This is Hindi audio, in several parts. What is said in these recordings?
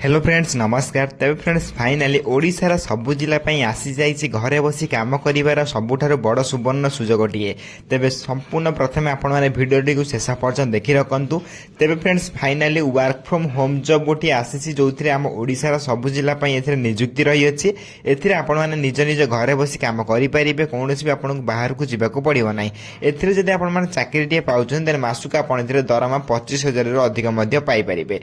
हेलो फ्रेंड्स नमस्कार। तेज फ्रेंड्स फाइनाली ओडिशार सबु जिला आसी जाइए घरे बसी काम कर सबुठारु बड़ सुवर्ण सुजोगटिए। तेज संपूर्ण प्रथम आपण मैंने भिडटी को शेष पर्यटन देखी रखु। तेज friends finally work from home job गोटे आसी जो आम ओडिशार सबु जिला निजुक्ति रही अच्छी। एथिरे आपण मैंने निज निज घरे बसी काम करेंगे, कौन भी आपको बाहर को जावाक पड़ो ना। एथिरे आपण चाकरी पाउछन देन मासुक आपण दरमा 25,000 अधिक पाइपर।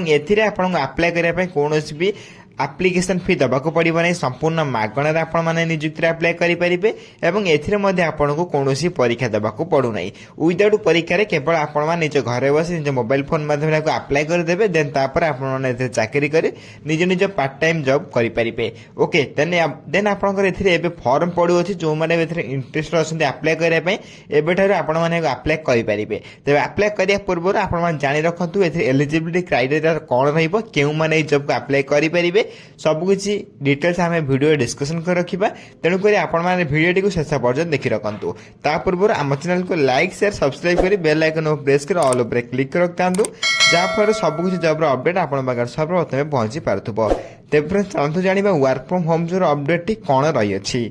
एथिरे आपण अप्लाई करने कौन भी एप्लिकेशन फी दबाक पड़ो ना। संपूर्ण मागणार आपण मैंने निजुक्ति अप्लाई करेंगे और आपन को कौन परीक्षा देवाक पड़ू ना। विदाउट परीक्षा केवल आपण निज घर बस निज मोबाइल फोन माध्यम अप्लाई करदे। देन तापर आपण चाकरी कर निज निज पार्ट टाइम जॉब करेंगे। ओके देन आपंकर फॉर्म पड़ू जो मैंने इंटरेस्ट अच्छा अप्लाई करने एवं आपण मैंने अप्लाई करेंगे। तेज अप्लाई करने पूर्व आप जाणी रखु एलिजिबिलिटी क्राइटेरिया कौन रह्यू मैंने जॉब को अप्लाई करेंगे। सबकि डिटेल्स आम भिडियो डिस्कसन कर रखा। तेणुक आपने भिडियो को शेष पर्यटन देखी रखु। ता पूर्व आम चैनल को लाइक शेयर सब्सक्राइब कर बेल आइकन प्रेस कर ऑल उपर क्लिक कर रखता जहाँफल सबकि जॉब अपडेट आप सर्वप्रथम पहुंची पार्थ्व। तेज फ्रेंड्स चलते जाना वर्क फ्रॉम होम जो अपडेट कौन रही।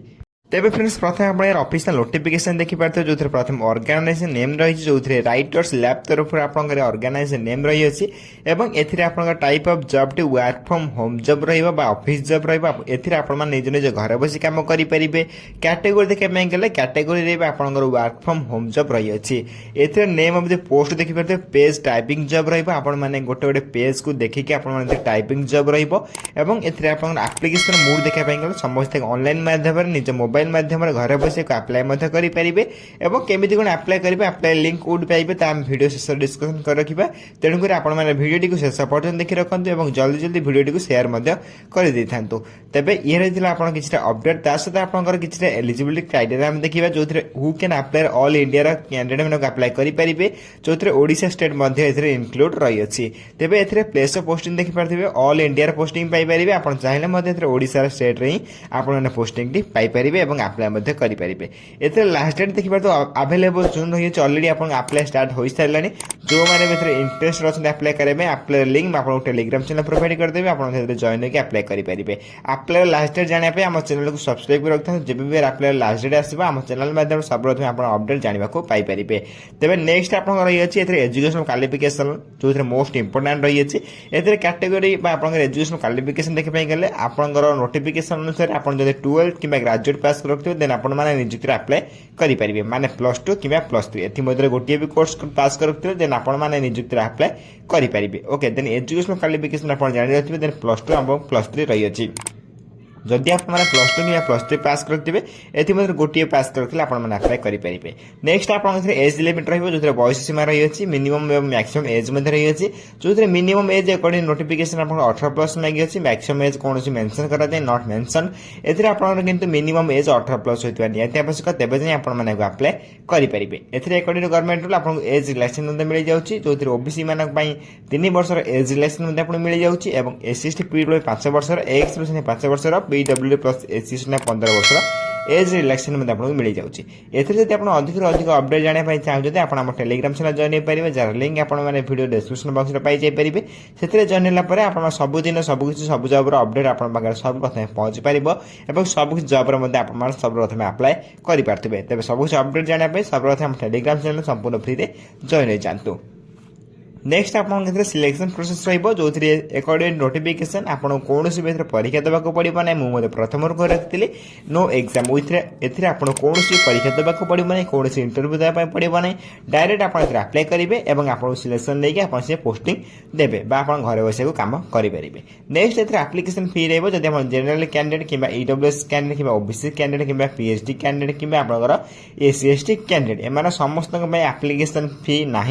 तेज फ्रेंड्स प्रथम आप ऑफिशियल नोटिफिकेशन देखिपारे जो प्रथम ऑर्गेनाइजेशन नेम रही जो राइटर्स लैब तरफ आपंकर ऑर्गेनाइजेशन नेम रही अच्छी। आप टाइप ऑफ जॉब टी वर्क फ्रॉम होम जॉब रफिस जॉब रहा निज निज घर बस कम करेंगे। कैटेगोरी देखा गले कैटेगोरी आपंकर वर्क फ्रॉम होम जॉब रही अच्छी। नेम ऑफ द पोस्ट देखिपारे पेज टाइपिंग जॉब रही गोटे गोटे पेज को देखिए आप टाइपिंग जॉब रप्लिकेशन मूड देखा गले समस्त ऑनलाइन माध्यम निज मोबाइल माध्यम घर बस अप्लाई करेंगे और केमी कौन अप्लाई करेंगे अप्लाई लिंक कौट पाइबे भिडियो शेष डिस्कसन कर रखा। तेणुक भिडियो को शेष पर्यटन देखी रखु और जल्दी जल्दी भिडियो को शेयर कर था। तेज ये रही कि अपडेट सहित आपंकर किसी एलिजिबिलिटी क्राइटेरिया देखा जो who can apply all India candidate मैंने अप्लाई करेंगे जो ओडिशा स्टेट इनक्लूड रही अच्छी। तेज ए प्लेस ऑफ पोस्टिंग देखिपारे ऑल इंडिया पोस्टिंग पाइपर आप चाहिए ओडिशा स्टेट रे आपने पोस्टिंग पाइपर अप्लाई करेंगे। एथर लास्ट डेट देखिए तो अवेलेबल जून रही है ऑलरेडी आप अप्लाई स्टार्ट हो सारा। जो मैंने इंटरेस्ट अच्छे अप्लाई करेंगे अप्लाई लिंक आपको टेलीग्राम चैनल प्रोवाइड करदेवी आप जॉइन होकर अप्लाई करेंगे। अप्लाई लास्ट डेट जानापी आम चैनल को सब्सक्राइब कर रखता जब भी अप्लाई लास्ट डेट आसो आम चैनल माध्यम सर्वप्रथम आप अपडेट जानवाक पाइपर। तेज नेक्स्ट आप रही है एजुकेशन क्वालिफिकेशन जो मोस्ट इंपोर्टाट रही है। कैटेगोरी एजुकेशन क्वालिफिकेशन देखा गले आपंकर नोटिफिकेशन अनुसार आप 12 कि ग्रेजुएट पास रखिए देन आप निजुक्ति अप्लाई करेंगे माने +2 कि +3 एथि गोटे भी कोर्स पास कर देन आपने निजुक्ति अप्लाई करेंगे। ओके देन एजुकेशन क्वालिफिकेशन आप जानी रखिए देन +2 और +3 रही अच्छी। जदि आप +2 कि +3 पास करेंगे ए गोटे पास करते आपने अप्लाई करेंगे। नेक्स्ट आप एज लिमिट रही जो बयस सीमा रही है मिनिमम और मैक्सिमम एज रही है जो मिनिमम एज अकॉर्डिंग नोटिफिकेशन आप 18+ मांगी अच्छी मैक्सिमम एज कौन मेंशन कराए not mention A minimum age 18+ होता निहाती आवश्यक तेज जाए आपने अप्लाई करेंगे। एकॉर्डिंग टू गवर्नमेंट रूल आपको एज रिलैक्सेशन मिल जाऊँगी जो ओबीसी मान 3 वर्षर एज रिलैक्सेशन मिल जाऊँगी और SC/ST पीडब्ल्यू 5 वर्षर एक्स 5 वर्षर PWD प्लस SC 15 वर्षर एज रिलैक्सेशन आपको मिल जाऊँगी। एथिरे जब आप अधिक अपडेट जानापी चाहते आप टेलीग्राम चैनल जॉइन हो पारे जार लिंक आपने वीडियो डिस्क्रिप्शन बॉक्स में पाई जापर से जॉइन होगा आप सबुदिन सबकि सब जॉब अपडेट आप सर्वप्रथम पहुंची पार और सबकि जॉब आप सर्वप्रथम अप्लाई करेंगे। तेज सबकि अपडेट जानापी सर्वप्रथम टेलीग्राम चैनल संपूर्ण फ्री में जॉइन हो जातु। नेक्स्ट आप सिलेक्शन प्रोसेस रॉर्डिंग नोटिफिकेशन आपको कौन भी परीक्षा देवाक पड़ो ना। मुझे प्रथम रखी नो एग्जाम आपको कौन परीक्षा देवाक पड़ो ना कौन इंटरव्यू देवाई पड़ो ना डायरेक्ट आप अप्लाई करेंगे और आपको सिलेक्शन लेकिन आप पोस्टिंग देवे आप घर बस कम करेंगे। नेक्स्ट एप्लिकेशन फी रही जब जनरल कैंडिडेट कि EWS कैंडिडेट कि OBC कैंडिडेट कि PhD कैंडिडेट कि आप SC/ST कैंडिडेट एम समस्त एप्लिकेशन फी ना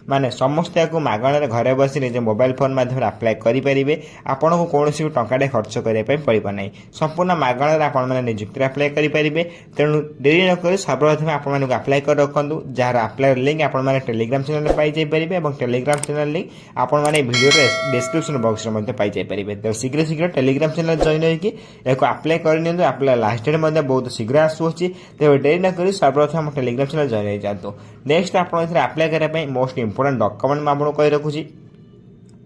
माने समस्त मागणार घरे बस निज मोबाइल फोन माध्यम अप्लाई करेंगे। आपन को कौन भी टंकाटे खर्च करने पड़ो ना संपूर्ण मागणार आपने निजुक्ति अप्लाई करेंगे। तेणु डेरी नक सर्वप्रथम आपको अप्लाई कर रखु जार अप्लाई लिंक आपने टेलीग्राम चैनल में पाई जापर और टेलीग्राम चैनल लिंक आपने वीडियो डिस्क्रिप्शन बॉक्स में पाई जापर। तो शीघ्र शीघ्र टेलीग्राम चैनल जॉइन होकर अप्लाई करनी अप्लाई लास्ट डेट बहुत शीघ्र आसूँ तेज डेरी नक सर्वप्रथम टेलीग्राम चैनल जॉइन हो जातु। नेक्स्ट आप अप्लाई करने मोस्ट इंपोर्टेंट डॉक्यूमेंट आपको कही रखुच्छी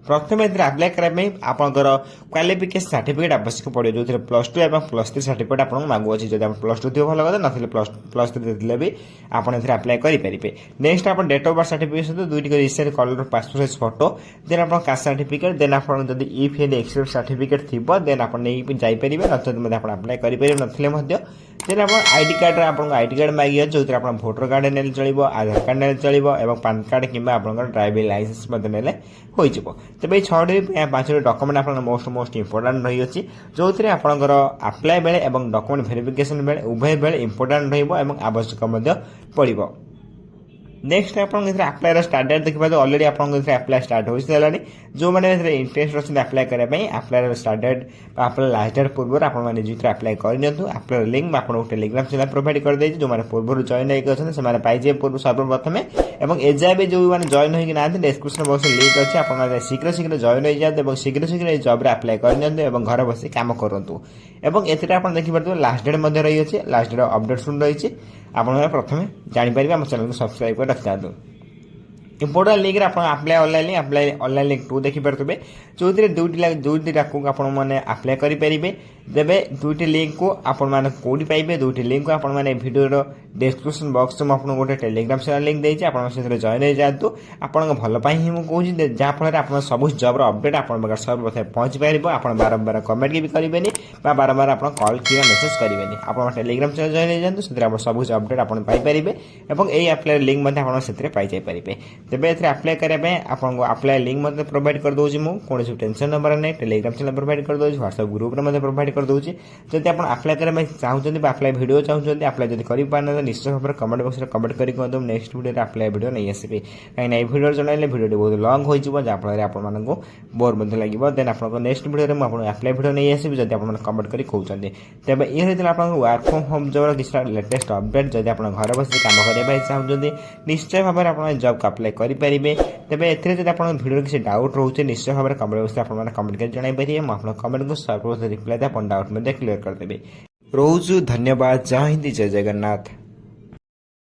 प्रथम आप्लाय करने आपंकर क्वालिफिकेशन सर्टिफिकेट आवश्यक पड़े जो +2 और +3 सर्टिफिकेट आपको मागुच्छी जब +2 थी भल कथा ना +3 देते भी आपड़ आप्लाय करेंगे। नेक्स्ट आप डेट ऑफ बर्थ सर्टिफिकेट सहित 2 recent colour passport size photo then आप कास्ट सर्टिफिकेट देन आप इफ एंड एक्सपीरियंस सर्टिफिकेट थी देन आप जापर ना आप्लाय करेंगे ना देन आप आईडी कार्ड आपको आईडी कार्ड मांगे जो आप भोटर कार्ड ने चलो आधार कार्ड ने चलो और पान कार्ड कि ड्राइविंग लाइसेंस ने हो तेज 6 डॉक्यूमेंट आप मोस्ट इंपोर्टेंट रही अच्छी जो थे आपंकर आप्लाय बेले डॉक्यूमेंट वेरिफिकेशन बेले उभय बेले इंपोर्टेंट रही आवश्यक पड़ो। नेक्स्ट आप आप्लायर स्टार्ट डेट देखा तो अलरेडी आप्लाय स्टार्ट हो सारे जो मैंने इंटरेस्ट अच्छे आप्लाय करने आप्लायर start date apply last date पूर्व आपने आप्लाय करनी आप्लायर लिंक आपको टेलीग्राम चैनल प्रोवाइड कर देती जो मैंने पूर्व जॉइन होती पाइजे पूर्व सर्वप्रथम और एजाए भी जो मैंने जॉइन होना डिस्क्रिप्शन बॉक्स लिंक अच्छे आप शीघ्र शीघ्र जॉइन हो जाते और शीघ्र शीघ्र जॉब आप्लाय करनी घर बस कम करूँ और ए देखिए लास्ट डेट रही है लास्ट डेट अपडेट सुन रही आप प्रथम जापर आम चैनल को सब्सक्राइब कर रखी था important link apply online link 2 देखिपे जो दुईटी आपने आप्लाय करेंगे तेरे दुईटी लिंक को आपने कौटी पाइबे दुईटी लिंक को आपने वीडियो डिस्क्रिप्शन बॉक्स में आपको गोटे टेलीग्राम चैनल लिंक देती आप जॉइन हो जातु आप भलपाई ही मुझे जहाँफल आप सब जॉब अपडेट आप सर्वप्रथम पहुंची पार आप बारंबार कमेंट भी करेंगे बारंबार आप कॉल कि मेसेज करेंगे आप टेलीग्राम चैनल जॉइन हो जातु आप सब अपडेट आप पाइपर और यही आप्लाय लिंक आप पाइपर तेज ए आप्लाय करने आपको आप्लाय लिंक प्रोवाइड कर दूसरी मुझे कौन टेंशन नंबर नहीं टेलीग्राम चैनल प्रोवाइड कर दूसरी व्हाट्सएप ग्रुप में प्रोवाइड कर दूसरी जब आप आप्लाय करने चाहते आप्लाय वीडियो चाहते आप्लाय जब कर निश्चित भाव में कमेंट बॉक्स में कमेंट कर कहते नेक्स्ट वीडियो आप्लाय वीडियो नहीं आसबि कहीं भिडियो जनइले वीडियो बहुत लंग हो जहाँफल आपको बोर लगे देन आप नेक्स्ट वीडियो में आपको आप्लाय वीडियो नहीं आसबि जब आप कमेंट कर कहते तेज ये होता है आप वर्क फ्रॉम होम जॉब किसी लेटेस्ट अपडेट जब आप घर बस कम करने चाहते निश्चय भाव में आप जॉब को आप्लाय करेंगे तेज ए आप वीडियो किसी डाउट रोचे निश्चय भाव में कमेंट बॉक्स में कमेंट कर जनइपारे आप कमेंट को सर्वप्रथम रिप्लाई आप डाउट में क्लियर करदेवे रोजु धन्यवाद जय हिंद जय जगन्नाथ।